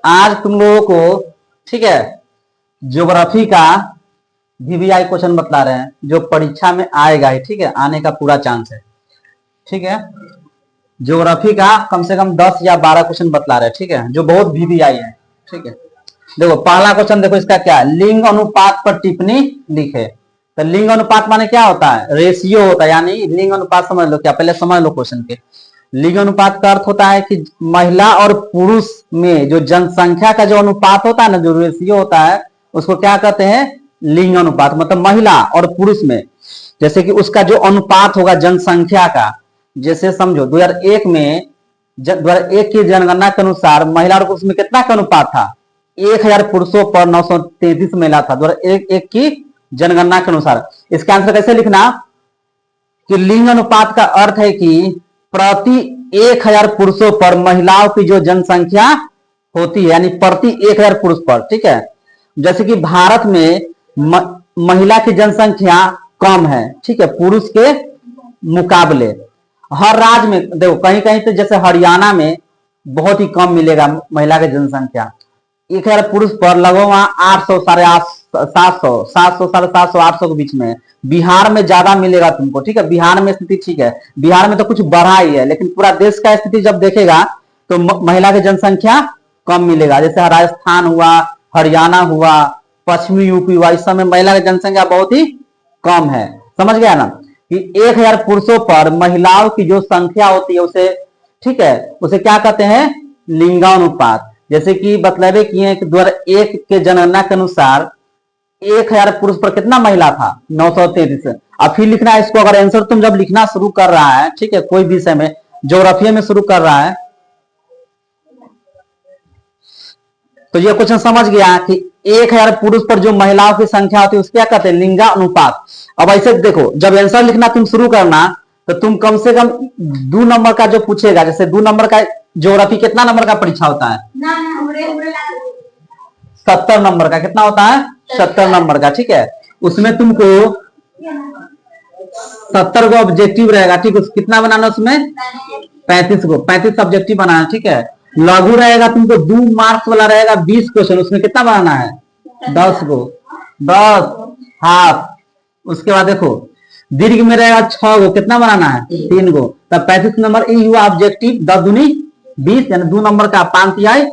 आज तुम लोगों को ठीक है ज्योग्राफी का वीवीआई क्वेश्चन बतला रहे हैं जो परीक्षा में आएगा ही। ठीक है, आने का पूरा चांस है। ठीक है, ज्योग्राफी का कम से कम 10 या 12 क्वेश्चन बतला रहे हैं। ठीक है, जो बहुत वीवीआई है। ठीक है, देखो पहला क्वेश्चन देखो, इसका क्या है, लिंग अनुपात पर टिप्पणी लिखे। तो लिंग अनुपात माने क्या होता है, रेशियो होता है। यानी लिंग अनुपात समझ लो क्या, पहले समझ लो क्वेश्चन के। लिंग अनुपात का अर्थ होता है कि महिला और पुरुष में जो जनसंख्या का जो अनुपात होता है ना, जो रेशियो होता है, उसको क्या कहते हैं, लिंग अनुपात। मतलब महिला और पुरुष में जैसे कि उसका जो अनुपात होगा जनसंख्या का, जैसे समझो 2001 में 2001 की जनगणना के अनुसार महिला और पुरुष में कितना का अनुपात था, 1000 पुरुषों पर 933 महिला था 2001 की जनगणना के अनुसार। इसका आंसर कैसे लिखना कि लिंग अनुपात का अर्थ है कि प्रति 1000 पुरुषों पर महिलाओं की जो जनसंख्या होती है, यानी प्रति 1000 पुरुष पर। ठीक है, जैसे कि भारत में महिला की जनसंख्या कम है, ठीक है, पुरुष के मुकाबले। हर राज्य में देखो, कहीं कहीं तो जैसे हरियाणा में बहुत ही कम मिलेगा महिला की जनसंख्या, 1000 पुरुष पर लगभग वहां 800 साढ़े 700 साढ़े 700 800 के बीच में। बिहार में ज्यादा मिलेगा तुमको। ठीक है, बिहार में स्थिति ठीक है, बिहार में तो कुछ बढ़ा ही है, लेकिन पूरा देश का स्थिति जब देखेगा तो महिला की जनसंख्या कम मिलेगा। जैसे राजस्थान हुआ, हरियाणा हुआ, पश्चिमी यूपी हुआ, इस समय महिला की जनसंख्या बहुत ही कम है। समझ गया ना कि 1000 पुरुषों पर महिलाओं की जो संख्या होती है उसे, ठीक है, उसे क्या कहते हैं, लिंगानुपात। जैसे कि बतलावे किए हैं कि 2001 के जनगणना के अनुसार 1000 पुरुष पर कितना महिला था, 933। अब फिर लिखना है इसको, अगर आंसर तुम जब लिखना शुरू कर रहा है, ठीक है, कोई भी विषय में, ज्योग्राफी में शुरू कर रहा है, तो ये क्वेश्चन समझ गया कि 1000 पुरुष पर जो महिलाओं की संख्या होती है उसको क्या कहते हैं, लिंगानुपात। अब ऐसे देखो, जब आंसर लिखना तुम शुरू करना तो तुम कम से कम 2 नंबर का जो पूछेगा, जैसे 2 नंबर का ज्योग्राफी कितना नंबर का परीक्षा होता है, 70 नंबर का। कितना होता है, 70 नंबर का। ठीक है, उसमें तुमको 70 को ऑब्जेक्टिव रहेगा। ठीक है, कितना बनाना उसमें, 35 सब्जेक्टिव बनाना। ठीक है, लघु रहेगा तुमको 2 मार्क्स वाला रहेगा, 20 क्वेश्चन, उसमें कितना बनाना है, 10 को, 10 हाफ। उसके बाद देखो दीर्घ में रहेगा 6 को, कितना बनाना है, 3 को। तब 35 नंबर ई हुआ ऑब्जेक्टिव, 10 दूनी 20, यानी 2 नंबर का 5 तिहाई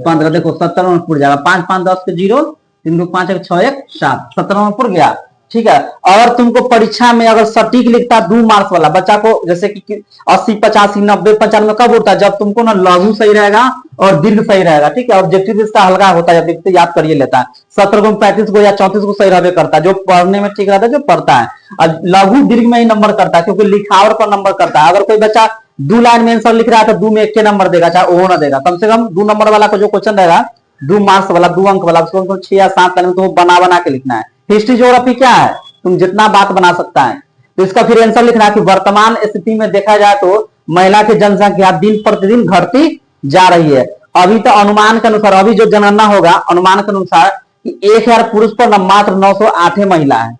15। देखो 70 नंबर पूरा जाएगा, 5 5 10 के 0, 3 2 5 1 6 1 7, 70 नंबर पूरा गया। ठीक है, और तुमको परीक्षा में अगर सटीक लिखता 2 मार्क्स वाला बच्चा को, जैसे कि 80 85 90 95 कब होता है, जब तुमको ना लघु सही रहेगा और दीर्घ सही रहेगा। ठीक है, ऑब्जेक्टिव इसका हल्का होता है, जब याद करिए लेता है। 70 को 35 को या 34 को सही रहे करता है, जो पढ़ने में ठीक रहता है, जो पढ़ता है। और लघु दीर्घ में ही नंबर करता है, क्योंकि लिखावट पर नंबर करता है। अगर कोई बच्चा 2 लाइन में आंसर लिख रहा है तो 2 में 1 नंबर देगा, चाहे वो ना देगा। कम से कम 2 नंबर वाला को जो क्वेश्चन रहेगा, 2 मार्क्स वाला, 2 अंक वाला, उसको 6 या 7 लाइन में तो बना बना के लिखना है। हिस्ट्री ज्योग्राफी क्या है, तुम जितना बात बना सकता है। तो इसका फिर आंसर लिखना कि वर्तमान स्थिति में देखा जाए तो महिला की जनसंख्या दिन प्रतिदिन घटती जा रही है। अभी तो अनुमान के अनुसार, अभी जो जनगणना होगा अनुमान के अनुसार कि 1000 पुरुष पर मात्र 908 महिला है।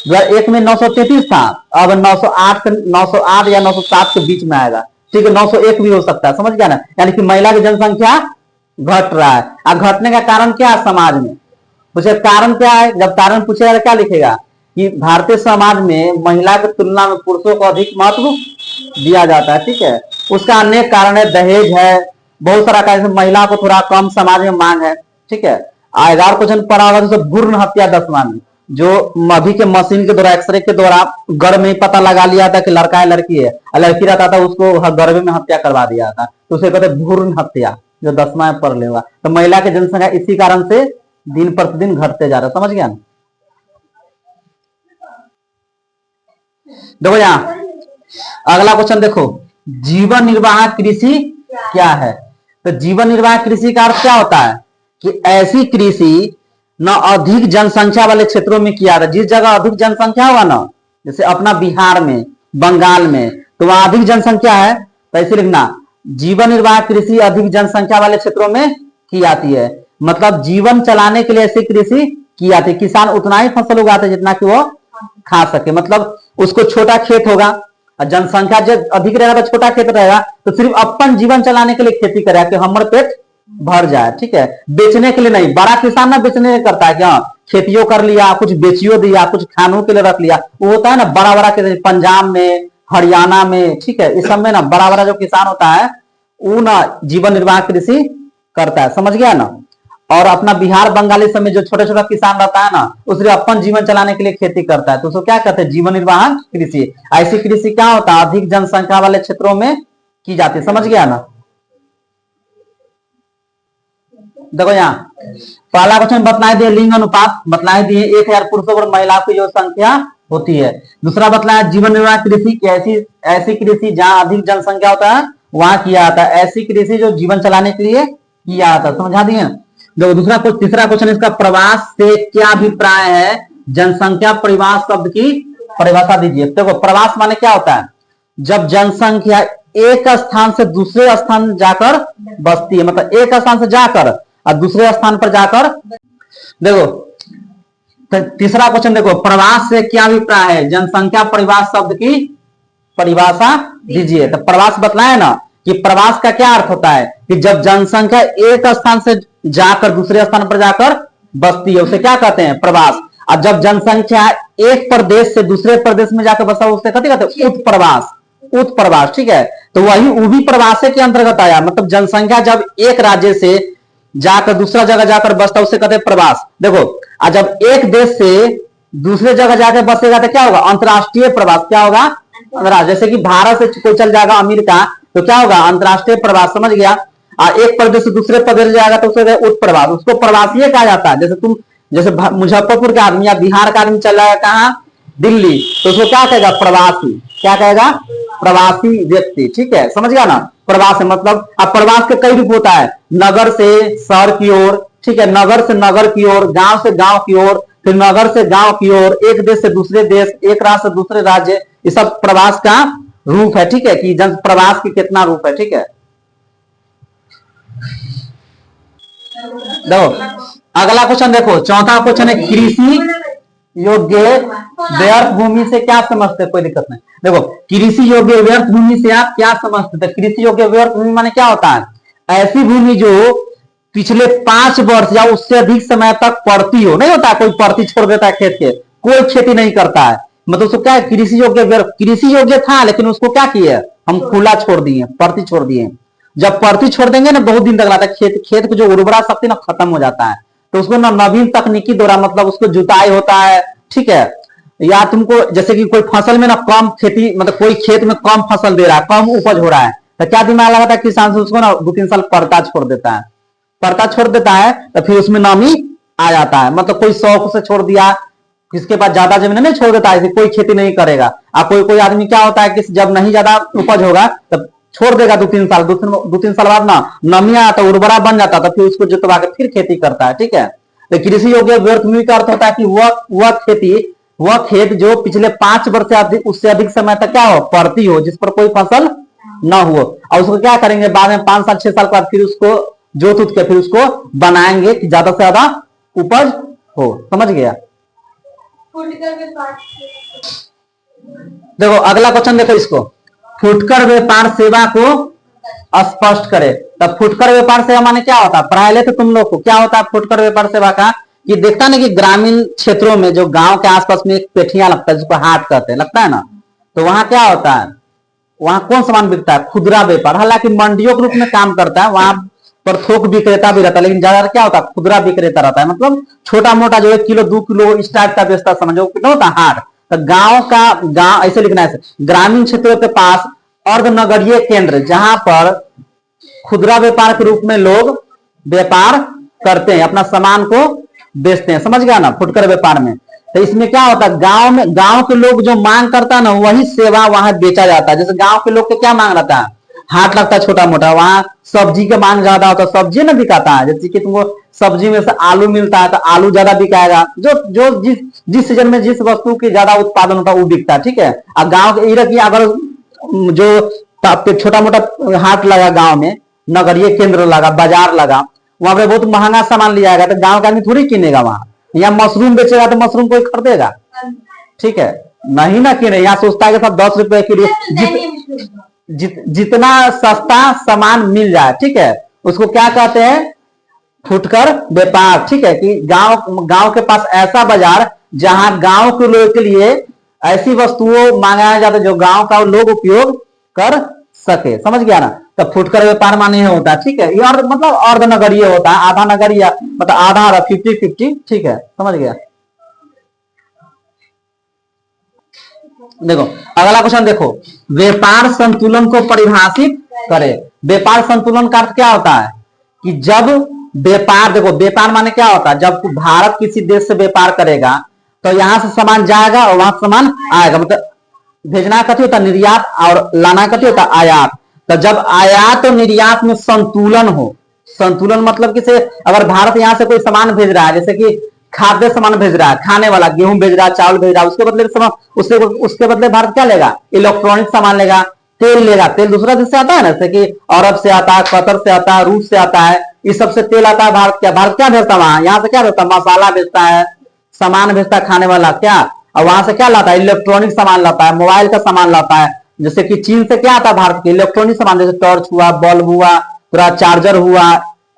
2001 में 933 था, अब 908 या 907 के बीच में आएगा। ठीक है, 901 भी हो सकता है। समझ गया ना, यानी कि महिला की जनसंख्या घट रहा है। और घटने का कारण क्या है समाज में, पूछे कारण क्या है, जब कारण पूछेगा तो क्या लिखेगा कि भारतीय समाज में महिला की तुलना में पुरुषों को अधिक महत्व दिया जाता है। ठीक है, उसका अनेक कारण है, दहेज है, बहुत सारा कारण, महिला को थोड़ा कम समाज में मांग है। ठीक है, 11 क्वेश्चन पढ़ा हुआ तो भ्रूण हत्या 10वां में, जो अभी के मशीन के द्वारा, एक्सरे के द्वारा गर्भ में पता लगा लिया था कि लड़का है लड़की है, और लड़की रहता था उसको गर्भ में हत्या करवा दिया था, तो उसे कहते भ्रूण हत्या, जो 10वां में पढ़ लेगा। तो महिला की जनसंख्या इसी कारण से दिन प्रतिदिन घटते जा रहा है। समझ गया ना। देखो यहां अगला क्वेश्चन देखो, जीवन निर्वाह कृषि क्या है। तो जीवन निर्वाह कृषि का अर्थ क्या होता है कि ऐसी कृषि न अधिक जनसंख्या वाले क्षेत्रों में किया जाता है। जिस जगह अधिक जनसंख्या होगा ना, जैसे अपना बिहार में, बंगाल में, तो वहां अधिक जनसंख्या है, तो ऐसे लिखना जीवन निर्वाह कृषि अधिक जनसंख्या वाले क्षेत्रों में की जाती है। मतलब जीवन चलाने के लिए ऐसी कृषि की जाती है। किसान उतना ही फसल उगाते जितना कि वो खा सके। मतलब उसको छोटा खेत होगा, और जनसंख्या जब अधिक रहेगा तो छोटा खेत रहेगा, तो सिर्फ अपन जीवन चलाने के लिए खेती करेगा कि हमारे पेट भर जाए, ठीक है, बेचने के लिए नहीं। बड़ा किसान ना बेचने के लिए करता है, क्या खेतियों कर लिया, कुछ बेचियो दिया, कुछ खानों के लिए रख लिया, वो होता है ना बड़ा बड़ा खेत, पंजाब में, हरियाणा में, ठीक है, इस सब में ना बड़ा बड़ा जो किसान होता है वो ना जीवन निर्वाह कृषि करता है, समझ गया ना। और अपना बिहार बंगाली सब में जो छोटा छोटा किसान रहता है ना, वो सिर्फ अपन जीवन चलाने के लिए खेती करता है, तो उसको क्या कहते हैं, जीवन निर्वाह कृषि। ऐसी कृषि क्या होता है, अधिक जनसंख्या वाले क्षेत्रों में की जाती है, समझ गया ना। देखो यहाँ पहला क्वेश्चन बतलाए दिए लिंग अनुपात, बतलाए दिए 1000 पुरुषों और महिलाओं की जो संख्या होती है। दूसरा बतलाया जीवन निर्वाह कृषि की ऐसी कृषि जहां अधिक जनसंख्या होता है वहां किया जाता है, ऐसी कृषि जो जीवन चलाने के लिए किया जाता है, समझा दिए। देखो दूसरा तीसरा क्वेश्चन इसका, प्रवास से क्या अभिप्राय है, जनसंख्या परिवास शब्द की परिभाषा दीजिए। देखो प्रवास माने क्या होता है, जब जनसंख्या एक स्थान से दूसरे स्थान जाकर बसती है, मतलब एक स्थान से जाकर और दूसरे स्थान पर जाकर। देखो तीसरा क्वेश्चन देखो, प्रवास से क्या अभिप्राय है, जनसंख्या परिवास शब्द की परिभाषा दीजिए। तो प्रवास बतलाए ना कि प्रवास का क्या अर्थ होता है कि जब जनसंख्या एक स्थान से जाकर दूसरे स्थान पर जाकर बसती है उसे क्या कहते हैं, प्रवास। और जब जनसंख्या एक प्रदेश से दूसरे प्रदेश में जाकर बसा उसे कहते हैं उत्प्रवास, उत्प्रवास, ठीक है। तो वही वो भी प्रवास के अंतर्गत आया, मतलब जनसंख्या जब एक राज्य से जाकर दूसरा जगह जाकर बसता उसे कहते हैं प्रवास। देखो और जब एक देश से दूसरे जगह जाकर बसेगा तो क्या होगा, अंतरराष्ट्रीय प्रवास, क्या होगा, जैसे कि भारत से कोई चल जाएगा अमेरिका तो क्या होगा, अंतरराष्ट्रीय प्रवास, समझ गया। और एक प्रदेश से दूसरे प्रदेश जाएगा तो उसे उत्प्रवास, उसको प्रवासीय कहा जाता है। जैसे मुजफ्फरपुर का आदमी या बिहार का आदमी चल जाएगा कहाँ, दिल्ली, तो उसको क्या कहेगा, प्रवासी, क्या कहेगा, प्रवासी व्यक्ति, ठीक है, समझ गया ना। प्रवास है मतलब, अब प्रवास के कई रूप होता है, नगर से शहर की ओर, ठीक है, नगर से नगर की ओर, गांव से गांव की ओर, फिर नगर से गांव की ओर, एक देश से दूसरे देश, एक राज्य से दूसरे राज्य, ये सब प्रवास का रूप है, ठीक है, कि जन प्रवास के कितना रूप है, ठीक है। देखो अगला क्वेश्चन देखो, चौथा क्वेश्चन है कृषि योग्य व्यर्थ भूमि से क्या समझते, कोई दिक्कत नहीं। देखो कृषि योग्य व्यर्थ भूमि से आप क्या समझते थे, कृषि योग्य व्यर्थ भूमि माने क्या होता है, ऐसी भूमि जो पिछले 5 वर्ष या उससे अधिक समय तक पड़ती हो, नहीं होता कोई पड़ती छोड़ देता है खेत के, कोई खेती नहीं करता है, मतलब उसको क्या है, कृषि योग्य व्यर्थ। कृषि योग्य था लेकिन उसको क्या किए हम, खुला छोड़ दिए, पड़ती छोड़ दिए। जब पड़ती छोड़ देंगे ना बहुत दिन तक रहता है, खेत की जो उर्वरा शक्ति ना खत्म हो जाता है, तो उसको ना नवीन तकनीकी द्वारा, मतलब उसको जुताई होता है, ठीक है, या तुमको जैसे कि कोई फसल में ना कम खेती, मतलब कोई खेत में कम फसल दे रहा है, कम उपज हो रहा है, तो क्या दिमाग लगाता है किसान से, उसको ना 2-3 साल पड़ता छोड़ देता है, पड़ता छोड़ देता है, तो फिर उसमें नमी आ जाता है, मतलब कोई शौक से छोड़ दिया, किसके पास ज्यादा जमीन नहीं छोड़ देता है, कोई खेती नहीं करेगा। अब कोई आदमी क्या होता है कि जब नहीं ज्यादा उपज होगा तब छोड़ देगा 2-3 साल, 2-3 साल बाद ना नमी आता, उर्वरा बन जाता, तो फिर उसको जुतवा के फिर खेती करता है, ठीक है। तो कृषि योग्य व्यर्थ भूमि का अर्थ होता है कि वह खेत जो पिछले 5 वर्ष से अधिक, उससे अधिक समय तक क्या हो, पड़ती हो, जिस पर कोई फसल न हो, और उसको क्या करेंगे बाद में 5 साल 6 साल बाद फिर उसको जोत के फिर उसको बनाएंगे कि ज्यादा से ज्यादा उपज हो, समझ गया। देखो अगला क्वेश्चन देखो, इसको फुटकर व्यापार सेवा को स्पष्ट करे। तब फुटकर व्यापार सेवा माने क्या होता है, पढ़ाए तो तुम लोग को क्या होता है फुटकर व्यापार सेवा का, कि देखता ना कि ग्रामीण क्षेत्रों में जो गांव के आसपास में एक पेठिया लगता है जिसको हाट कहते हैं, लगता है ना, तो वहां क्या होता है, वहां कौन सामान बिकता है, खुदरा व्यापार। हालांकि मंडियों के रूप में काम करता है, वहां पर थोक विक्रेता भी रहता है, लेकिन ज्यादा क्या होता है, खुदरा विक्रेता रहता है, मतलब छोटा मोटा जो 1 किलो 2 किलो इस टाइप का बेचता, समझो कितना होता है हाट। तो गांव ऐसे लिखना है, ग्रामीण क्षेत्रों के पास अर्धनगरीय केंद्र जहां पर खुदरा व्यापार के रूप में लोग व्यापार करते हैं, अपना सामान को बेचते हैं, समझ गया ना, फुटकर व्यापार में। तो इसमें क्या होता है, गांव के लोग जो मांग करता है ना वही सेवा वहां बेचा जाता है। जैसे गांव के लोग के क्या मांग रहता है, हाट लगता है छोटा मोटा, वहां सब्जी का मांग ज्यादा होता है, सब्जी ना बिकाता है, जैसे कि तुमको सब्जी में से आलू मिलता है तो आलू ज्यादा बिकाएगा, जो जिस सीजन में जिस वस्तु की ज्यादा उत्पादन होता है वो बिकता है, ठीक है। और गाँव के अगर जो छोटा मोटा हाट लगा गांव में, नगरीय केंद्र लगा, बाजार लगा, वहां पे बहुत महंगा सामान लिया जाएगा, तो गांव का आदमी थोड़ी किनेगा वहां। या मशरूम बेचेगा तो मशरूम कोई खरीदेगा, ठीक है। नहीं ना कि नहीं, यहाँ सोचता है कि सब 10 रुपए की जितना सस्ता सामान मिल जाए, ठीक है, उसको क्या कहते हैं, फुटकर व्यापार। ठीक है, कि गांव गांव के पास ऐसा बाजार जहां गांव के लोगों के लिए ऐसी वस्तुओं मंगाया जाता है जो गांव का लोग उपयोग कर सके। समझ गया ना? तो फुटकर व्यापार माने होता है। ठीक है, ये और मतलब अर्ध नगरीय होता है, आधा नगरीय मतलब आधा 50-50। ठीक है, समझ गया? देखो अगला क्वेश्चन देखो, व्यापार संतुलन को परिभाषित करे। व्यापार संतुलन का अर्थ क्या होता है कि जब व्यापार, देखो व्यापार माने क्या होता है, जब भारत किसी देश से व्यापार करेगा तो यहां से सामान जाएगा और वहां से सामान आएगा, मतलब भेजना कथी होता है, निर्यात, और लाना कथी होता है, आयात। तो जब आयात और निर्यात में संतुलन हो, संतुलन मतलब किसे, अगर भारत यहां से कोई सामान भेज रहा है, जैसे कि खाद्य सामान भेज रहा है, खाने वाला गेहूं भेज रहा है, चावल भेज रहा है, उसके बदले उसके बदले भारत क्या लेगा, इलेक्ट्रॉनिक सामान लेगा, तेल लेगा। तेल दूसरा देश से आता है ना, जैसे कि अरब से आता है, कतर से आता है, रूस से आता है, इस सबसे तेल आता है। भारत क्या भेजता है वहां, यहाँ से क्या भेजता है, मसाला भेजता है, सामान भेजता है खाने वाला क्या, और वहां से क्या लाता है, इलेक्ट्रॉनिक सामान लाता है, मोबाइल का सामान लाता है। जैसे कि चीन से क्या आता है भारत के, इलेक्ट्रॉनिक सामान, जैसे टॉर्च हुआ, बल्ब हुआ, पूरा चार्जर हुआ,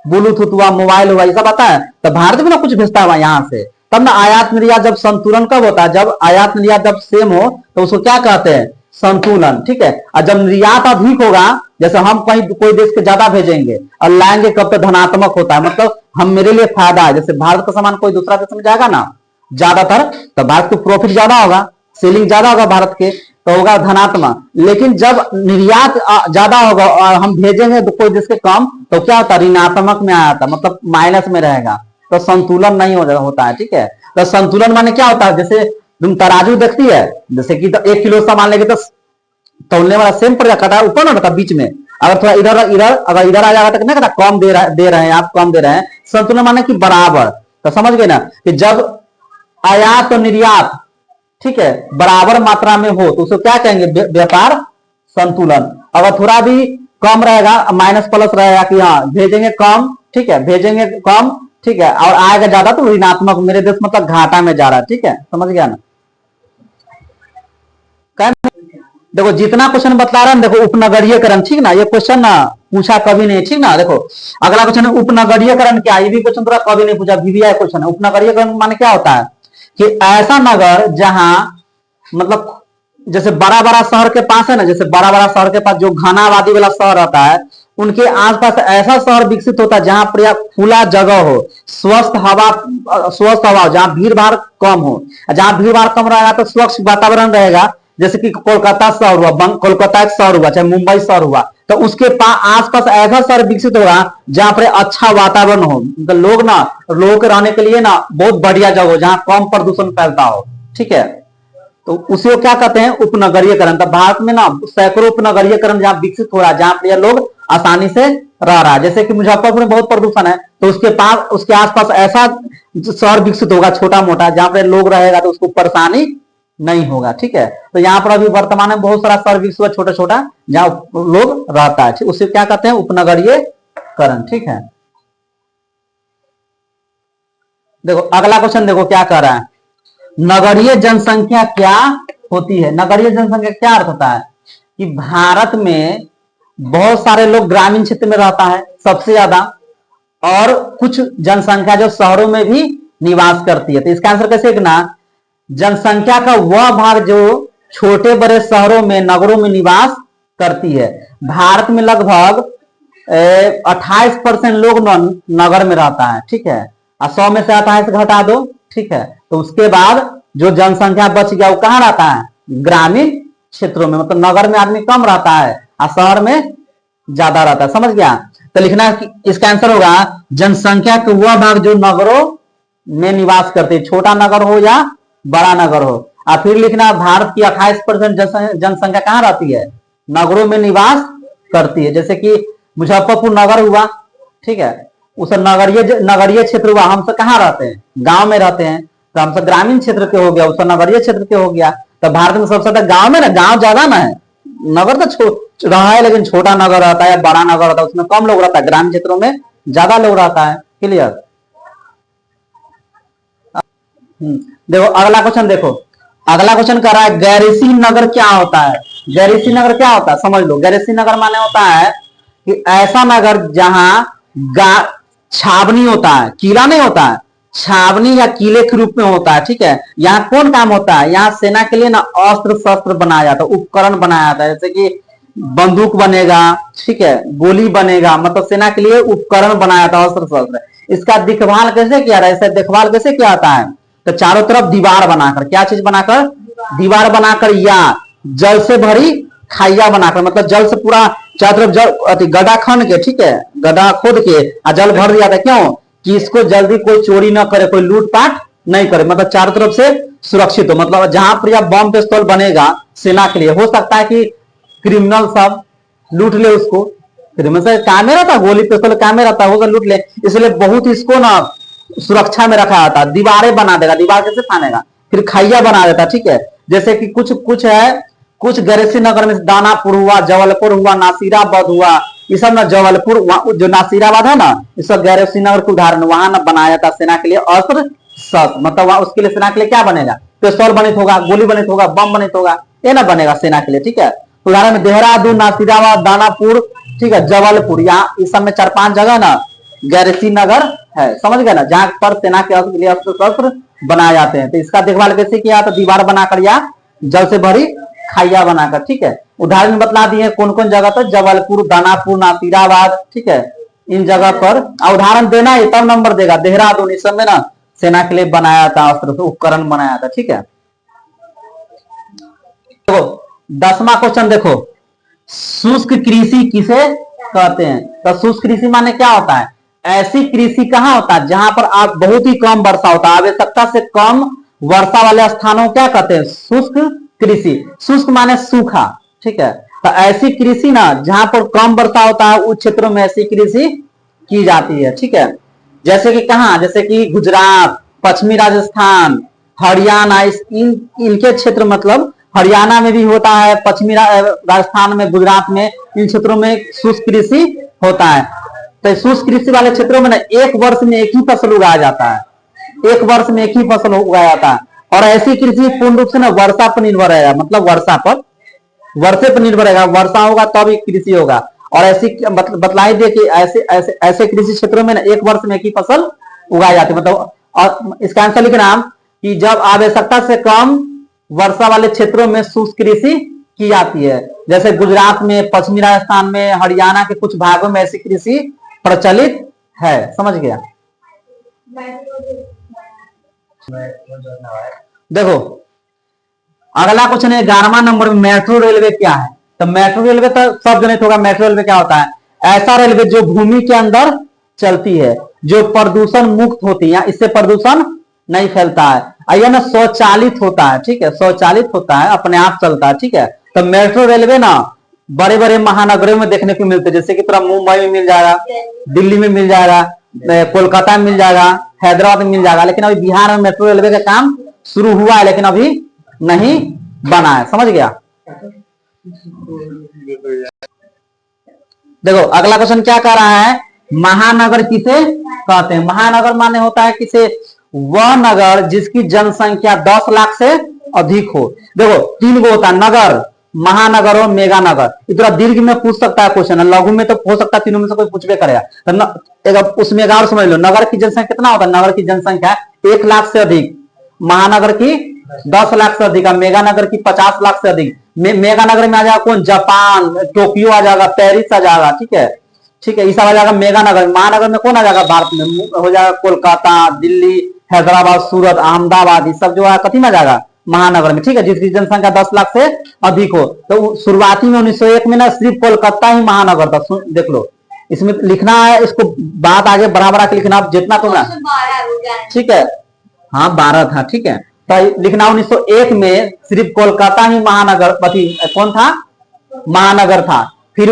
ब्लूटूथ हुआ, मोबाइल हुआ, ये सब आता है। तो भारत भी ना कुछ भेजता है यहाँ से, तब ना आयात निर्यात जब संतुलन कब होता है, जब आयात निर्यात जब सेम हो तो उसको क्या कहते हैं, संतुलन। ठीक है, और जब निर्यात अधिक होगा, जैसे हम कहीं कोई देश के ज्यादा भेजेंगे और लाएंगे कब, तो धनात्मक होता है, मतलब हम मेरे लिए फायदा है। जैसे भारत का सामान कोई दूसरा देश में जाएगा ना ज्यादातर, तो भारत को प्रॉफिट ज्यादा होगा, सेलिंग ज्यादा होगा भारत के, तो होगा धनात्मक। लेकिन जब निर्यात ज्यादा होगा और हम भेजेंगे तो कोई देश के कम, तो क्या होता है, ऋणात्मक में आया था, मतलब माइनस में रहेगा, तो संतुलन नहीं होता है। ठीक है, तो संतुलन माने क्या होता है, जैसे तुम तराजू देखती है, जैसे कि 1 किलो सामान लेके तो तौलने वाला सेम पड़ जाता है, ऊपर ना रहता बीच में, अगर थोड़ा अगर इधर आ जाएगा तो नहीं कहता कम दे रहे हैं आप, कम दे रहे हैं। संतुलन माने कि बराबर। तो समझ गए ना कि जब आयात और निर्यात, ठीक है, बराबर मात्रा में हो तो उसको क्या कहेंगे, व्यापार संतुलन। अगर थोड़ा भी कम रहेगा, माइनस प्लस रहेगा कि हाँ भेजेंगे कम, ठीक है, भेजेंगे कम, ठीक है, और आएगा ज्यादा तो ऋणात्मक, मेरे देश मतलब घाटा में जा रहा है। ठीक है, समझ गया ना? देखो जितना क्वेश्चन बता रहे हैं, देखो उपनगरीयकरण, ठीक ना, ये क्वेश्चन ना पूछा कभी नहीं, ठीक ना। देखो अगला क्वेश्चन है उपनगरीयकरण क्या, ये भी क्वेश्चन थोड़ा कभी नहीं पूछा, वीवीआई क्वेश्चन है। उपनगरीयकरण माने क्या होता है कि ऐसा नगर जहां मतलब जैसे बड़ा बड़ा शहर के पास है ना, जैसे बड़ा बड़ा शहर के पास जो घना आबादी वाला शहर रहता है, उनके आसपास ऐसा शहर विकसित होता है जहां पर्याप्त खुला जगह हो, स्वस्थ हवा, जहां भीड़ भाड़ कम हो। जहां भीड़ भाड़ कम रहेगा तो स्वच्छ वातावरण रहेगा, जैसे कि कोलकाता शहर हुआ, कोलकाता एक शहर हुआ, चाहे मुंबई शहर हुआ, तो उसके आसपास ऐसा शहर विकसित होगा जहां पर अच्छा वातावरण हो, तो लोगों के रहने के लिए ना बहुत बढ़िया जगह हो, जहां कम प्रदूषण फैलता हो। ठीक है, तो उसी को क्या कहते हैं, उपनगरीयकरण। तो भारत में ना सैकड़ों उपनगरीयकरण जहां विकसित हो रहा है, जहां पर लोग आसानी से रह रहा है। जैसे कि मुजफ्फरपुर में बहुत प्रदूषण है, तो उसके आसपास ऐसा शहर विकसित होगा छोटा मोटा, जहां पर लोग रहेगा तो उसको परेशानी नहीं होगा। ठीक है, तो यहाँ पर अभी वर्तमान में बहुत सारा शहर विकसित हुआ छोटा छोटा, जहां लोग रहता है, ठीक, उसे क्या कहते हैं, उपनगरीयकरण। ठीक है, देखो अगला क्वेश्चन देखो क्या कह रहा है, नगरीय जनसंख्या क्या होती है। नगरीय जनसंख्या क्या अर्थ होता है कि भारत में बहुत सारे लोग ग्रामीण क्षेत्र में रहता है सबसे ज्यादा, और कुछ जनसंख्या जो शहरों में भी निवास करती है। तो इसका आंसर कैसे लिखना, जनसंख्या का वह भाग जो छोटे बड़े शहरों में, नगरों में निवास करती है। भारत में लगभग 28% लोग नगर में रहता है। ठीक है, 100 में से 28 घटा दो, ठीक है, तो उसके बाद जो जनसंख्या बच गया वो कहाँ रहता है, ग्रामीण क्षेत्रों में, मतलब नगर में आदमी कम रहता है और शहर में ज्यादा रहता है। समझ गया? तो लिखना इसका आंसर होगा जनसंख्या का वह भाग जो नगरों में निवास करते, छोटा नगर हो या बड़ा नगर हो। और फिर लिखना भारत की 28% जनसंख्या कहाँ रहती है, नगरों में निवास करती है। जैसे कि मुजफ्फरपुर नगर हुआ, ठीक है, उस नगरीय क्षेत्र हुआ, हम सब कहाँ रहते हैं, गांव में रहते हैं, तो हम सब ग्रामीण क्षेत्र के हो गया, उसका नगरीय क्षेत्र के हो गया। तो भारत में सबसे ज्यादा गांव में ना, गांव ज्यादा ना है, नगर तो रहा है लेकिन छोटा नगर रहता है या बड़ा नगर रहता है उसमें कम लोग रहता है, ग्रामीण क्षेत्रों में ज्यादा लोग रहता है। क्लियर? देखो अगला क्वेश्चन देखो, अगला क्वेश्चन कर रहा है गैरिसी नगर क्या होता है। गैरिसी नगर क्या होता है समझ लो। गैरिसी नगर माने होता है कि ऐसा नगर जहां छावनी होता है, किला नहीं होता है, छावनी या किले के रूप में होता है। ठीक है, यहाँ कौन काम होता है, यहाँ सेना के लिए ना अस्त्र शस्त्र बनाया जाता है, उपकरण बनाया जाता है, जैसे कि बंदूक बनेगा, ठीक है, गोली बनेगा, मतलब सेना के लिए उपकरण बनाया जाता है, अस्त्र शस्त्र। इसका देखभाल कैसे किया जाता है, इसका देखभाल कैसे किया जाता है, तो चारों तरफ दीवार बनाकर, क्या चीज बनाकर, दीवार बनाकर, या जल से भरी खाइया बनाकर, मतलब जल से पूरा चारों तरफ जल गड्ढा खन के, ठीक है, गड्ढा खोद के जल भर दिया था। क्यों कि इसको जल्दी कोई चोरी ना करे, कोई लूटपाट नहीं करे, मतलब चारों तरफ से सुरक्षित हो। मतलब जहां पर यह बम पिस्तौल बनेगा सेना के लिए, हो सकता है कि क्रिमिनल सब लूट ले उसको, क्रिमिनल से काम रहता, गोली पिस्तौल काम रहता है, वो लूट ले, इसलिए बहुत इसको ना सुरक्षा में रखा जाता है। दीवारें बना देगा, दीवार कैसे फानेगा, फिर खाइया बना देता। ठीक है, जैसे कि कुछ कुछ है, कुछ गैरिसी नगर में दानापुर हुआ, जबलपुर हुआ, नासिराबाद हुआ, ये सब ना जबलपुर जो नासिराबाद है ना, ये सब गैरिसी नगर के उदाहरण, वहां ना बनाया जाता सेना के लिए अस्त्र शस्त्र, मतलब वहां उसके लिए सेना के लिए क्या बनेगा, पिस्तौल बनित होगा, गोली बनित होगा, बम बनित होगा, ये ना बनेगा सेना के लिए। ठीक है, उदाहरण में देहरादून, नासिराबाद, दानापुर, ठीक है, जबलपुर, यहाँ इस सब में 4-5 जगह ना गैरिसी नगर है, समझ गए ना, जहां पर सेना के लिए अस्त्र शस्त्र बनाए जाते हैं। तो इसका देखभाल कैसे किया, तो दीवार बनाकर या जल से भरी खाइया बनाकर। ठीक है, उदाहरण बतला दिए कौन कौन जगह पर, जबलपुर, दानापुर, नासिराबाद, ठीक है, इन जगह पर उदाहरण देना है तब नंबर देगा। देहरादून इस सब में ना सेना के लिए बनाया था अस्त्र उपकरण बनाया था। ठीक है, तो 10वां क्वेश्चन देखो, शुष्क कृषि किसे कहते हैं। तो शुष्क कृषि माने क्या होता है, ऐसी कृषि कहां होता है जहां पर आप बहुत ही कम वर्षा होता है, आवश्यकता से कम वर्षा वाले स्थानों क्या कहते हैं, शुष्क कृषि। शुष्क माने सूखा। ठीक है, तो ऐसी कृषि ना जहां पर कम वर्षा होता है उस क्षेत्रों में ऐसी कृषि की जाती है। ठीक है, जैसे कि कहा, जैसे कि गुजरात, पश्चिमी राजस्थान, हरियाणा, इनके क्षेत्र, मतलब हरियाणा में भी होता है, पश्चिमी राजस्थान में, गुजरात में, इन क्षेत्रों में शुष्क कृषि होता है। तो शुष्क कृषि वाले क्षेत्रों में ना एक वर्ष में एक ही फसल उगाया जाता है, एक वर्ष में एक ही फसल उगाया जाता है। और ऐसी कृषि पूर्ण रूप से ना वर्षा पर निर्भर रहेगा, मतलब वर्षे पर निर्भर रहेगा, वर्षा होगा तब ही कृषि होगा। और ऐसी बतलाई दे कि ऐसे कृषि क्षेत्रों में ना एक वर्ष में एक ही फसल उगाई जाती है, मतलब। और इसका आंसर लिखना कि जब आवश्यकता से कम वर्षा वाले क्षेत्रों में शुष्क कृषि की जाती है, जैसे गुजरात में, पश्चिमी राजस्थान में, हरियाणा के कुछ भागों में ऐसी कृषि प्रचलित है। समझ गया। देखो अगला क्वेश्चन है 11वां नंबर में, मेट्रो रेलवे क्या है। तो मेट्रो रेलवे तो सब जनित होगा। मेट्रो रेलवे क्या होता है, ऐसा रेलवे जो भूमि के अंदर चलती है, जो प्रदूषण मुक्त होती है, इससे प्रदूषण नहीं फैलता है, आइए ना, स्वचालित होता है। ठीक है, स्वचालित होता है, अपने आप चलता है। ठीक है, तो मेट्रो रेलवे ना बड़े बड़े महानगरों में देखने को मिलते हैं, जैसे कि पूरा मुंबई में मिल जाएगा, दिल्ली में मिल जाएगा, कोलकाता में मिल जाएगा, हैदराबाद में मिल जाएगा। लेकिन अभी बिहार में मेट्रो रेलवे का काम शुरू हुआ है, लेकिन अभी नहीं बना है। समझ गया। देखो अगला क्वेश्चन क्या कह रहा है, महानगर किसे कहते हैं। महानगर माने होता है किसे, वह नगर जिसकी जनसंख्या 10 लाख से अधिक हो। देखो 3 गो होता है, नगर, महानगर और मेगा नगर। इतना दीर्घ में पूछ सकता है क्वेश्चन, लघु में तो हो सकता है तीनों में से कोई पूछबे करेगा। तो उसमें एक और समझ लो, नगर की जनसंख्या कितना होता है, नगर की जनसंख्या 1 लाख से अधिक, महानगर की 10 लाख से अधिक, मेगा नगर की 50 लाख से अधिक। मेगा नगर में आ जाएगा कौन, जापान, टोक्यो आ जाएगा, पेरिस आ जाएगा। ठीक है, ठीक है, ये सब आ जाएगा मेगा नगर। महानगर में कौन आ जाएगा, भारत में हो जाएगा कोलकाता, दिल्ली, हैदराबाद, सूरत, अहमदाबाद, ये सब जो है कथी में आ जाएगा, महानगर में। ठीक है, जिसकी जनसंख्या 10 लाख से अधिक हो। तो शुरुआती में 1901 में ना सिर्फ कोलकाता ही महानगर था। देख लो, इसमें लिखना है, इसको बात आगे बढ़ा के लिखना जितना तुम। ठीक है, हाँ 12 था। ठीक है, तो लिखना 1901 में सिर्फ कोलकाता ही महानगर कौन था, महानगर था। फिर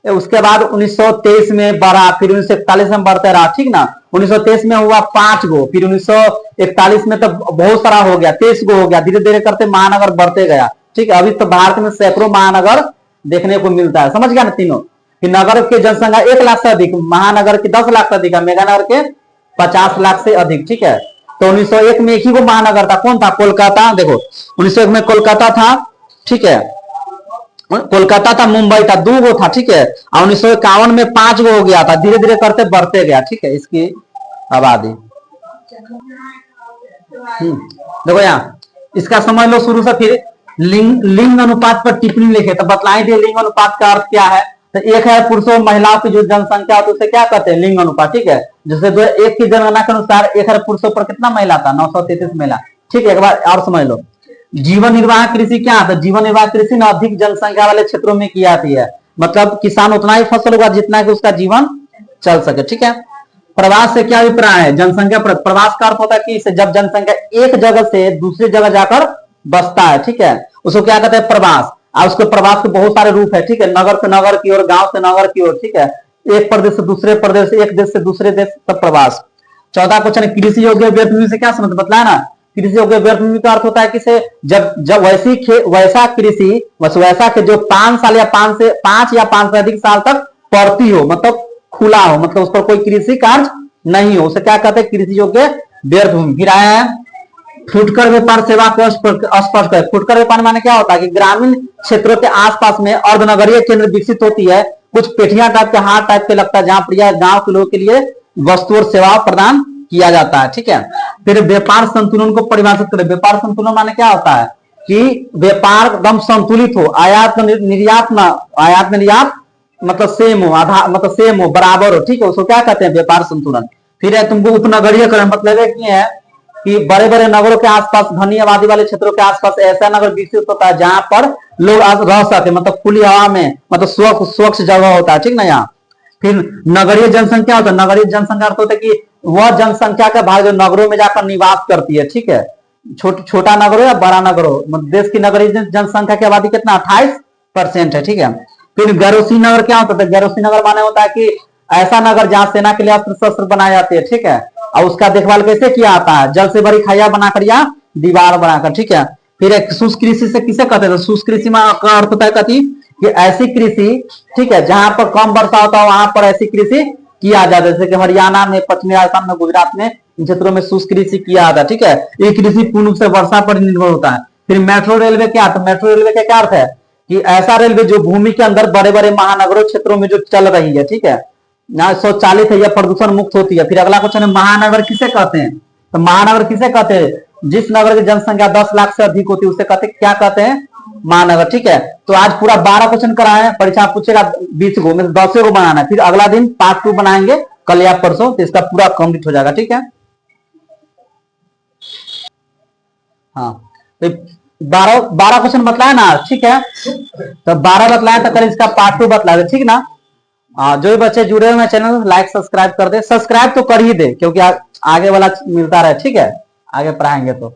उसके बाद 1923 में बढ़ा, फिर 1941 में बढ़ते रहा। ठीक ना, 1923 में हुआ 5 गो, फिर 1941 में तो बहुत सारा हो गया, 23 गो हो गया, धीरे धीरे करते महानगर बढ़ते गया। ठीक है, अभी तो भारत में सैकड़ों महानगर देखने को मिलता है। समझ गया ना तीनों, कि नगर की जनसंख्या 1 लाख से अधिक, महानगर की 10 लाख से अधिक, मेगानगर के 50 लाख से अधिक। ठीक है, तो 1901 में एक ही वो महानगर था, कौन था? कोलकाता। देखो 1901 में कोलकाता था, ठीक है, कोलकाता था, मुंबई था, 2 गो था, ठीक है। और 1951 में 5 गो हो गया था, धीरे धीरे करते बढ़ते गया, ठीक है, इसकी आबादी। देखो यहाँ इसका समझ लो शुरू से, फिर लिंग अनुपात पर टिप्पणी लिखे तो बतलाई थी लिंग अनुपात का अर्थ क्या है। तो एक है पुरुषों और महिलाओं की जो जनसंख्या होती है उसे क्या कहते हैं? लिंग अनुपात, ठीक है। जैसे 2001 की जनगणना के अनुसार 1 पुरुषों पर कितना महिला था? 933 महिला, ठीक है। एक बार और समझ लो, जीवन निर्वाह कृषि क्या है? जीवन निर्वाह कृषि ना अधिक जनसंख्या वाले क्षेत्रों में की जाती है, मतलब किसान उतना ही फसल होगा जितना कि उसका जीवन चल सके, ठीक है। प्रवास से क्या अभिप्राय है? जनसंख्या प्रवास का अर्थ होता है कि जब जनसंख्या एक जगह से दूसरी जगह जाकर बसता है, ठीक है, उसको क्या कहते हैं? प्रवास। और उसके प्रवास के बहुत सारे रूप है, ठीक है, नगर से नगर की ओर, गांव से नगर की ओर, ठीक है, एक प्रदेश से दूसरे प्रदेश, एक देश से दूसरे देश तक प्रवास। 14 क्वेश्चन, कृषि योग्य व्यर्थ भूमि से क्या समझ बतलाया ना? कृषि योग्य व्यर्थ भूमि का अर्थ होता है कि जब वैसा कृषि वैसा के जो 5 साल या 5 या 5 से अधिक साल तक पड़ती हो, मतलब खुला हो, मतलब उस पर कोई कृषि कार्य नहीं हो, उसे क्या कहते हैं? कृषि योग्य व्यर्थ भूमि। फिर आया है फुटकर व्यापार सेवा को स्पष्ट कर। फुटकर व्यापार माने क्या होता है कि ग्रामीण क्षेत्रों के आसपास में अर्धनगरीय केंद्र विकसित होती है, कुछ पेठिया टाइप के, हाट टाइप के लगता है, जहां पर गांव के लोगों के लिए वस्तु और सेवा प्रदान किया जाता है, ठीक है। फिर व्यापार संतुलन को परिभाषित करें। व्यापार संतुलन माने क्या होता है कि व्यापार एकदम संतुलित हो, आयात निर्यात मतलब सेम हो, आधा मतलब सेम हो, बराबर हो, ठीक है, उसको क्या कहते हैं? व्यापार संतुलन। फिर है तुमको उपनगरीयकरण, मतलब है कि बड़े बड़े नगरों के आसपास, घनी आबादी वाले क्षेत्रों के आसपास ऐसा नगर विकसित होता है जहां पर लोग रह सके, मतलब खुली हवा में, मतलब स्वच्छ जगह होता है, ठीक ना। यहाँ फिर नगरीय जनसंख्या होता है। नगरीय जनसंख्या अर्थ होता है कि वह जनसंख्या का भाग जो नगरों में जाकर निवास करती है, ठीक है, छोटा नगर हो या बड़ा नगर हो। मतलब देश की नगरीय जनसंख्या की आबादी कितना? 28% है, ठीक है। फिर गैरोसी नगर क्या होता है? गैरोसी नगर माने होता है कि ऐसा नगर जहां सेना के लिए अस्त्र शस्त्र बनाए जाते हैं, ठीक है, और उसका देखभाल कैसे किया जाता है? जल से भरी खाया बनाकर या दीवार बनाकर, ठीक है। फिर एक शुष्क कृषि से किसे कहते हैं? शुष्क कृषि का अर्थ होता है कथी कि ऐसी कृषि, ठीक है, जहां पर कम वर्षा होता है वहां पर ऐसी कृषि किया जाता है, जैसे कि हरियाणा में, पश्चिमी राजस्थान में, गुजरात में, इन क्षेत्रों में शुष्क कृषि किया जाता है, ठीक है। ये कृषि पूर्ण रूप से वर्षा पर निर्भर होता है। फिर मेट्रो रेलवे क्या? तो मेट्रो रेलवे का क्या अर्थ है कि ऐसा रेलवे जो भूमि के अंदर बड़े बड़े महानगरों क्षेत्रों में जो चल रही है, ठीक है, ना स्वचालित है या प्रदूषण मुक्त होती है। फिर अगला क्वेश्चन है महानगर किसे कहते हैं? तो महानगर किसे कहते हैं? जिस नगर की जनसंख्या 10 लाख से अधिक होती है उसे कहते क्या कहते हैं? महानगर, ठीक है। तो आज पूरा 12 क्वेश्चन कराए हैं, परीक्षा पूछेगा 20 गो में 10 गो बनाना है। फिर अगला दिन पार्ट 2 बनाएंगे, कल या परसों, तो इसका पूरा कंप्लीट हो जाएगा, ठीक है। हाँ, तो 12 क्वेश्चन बतलाया ना, ठीक है। तो 12 बतलाया तो कल इसका पार्ट 2 बतला दे, ठीक ना। जो भी बच्चे जुड़े हुए चैनल लाइक सब्सक्राइब कर दे, सब्सक्राइब तो कर ही दे, क्योंकि आगे वाला मिलता रहे, ठीक है, आगे पढ़ाएंगे तो।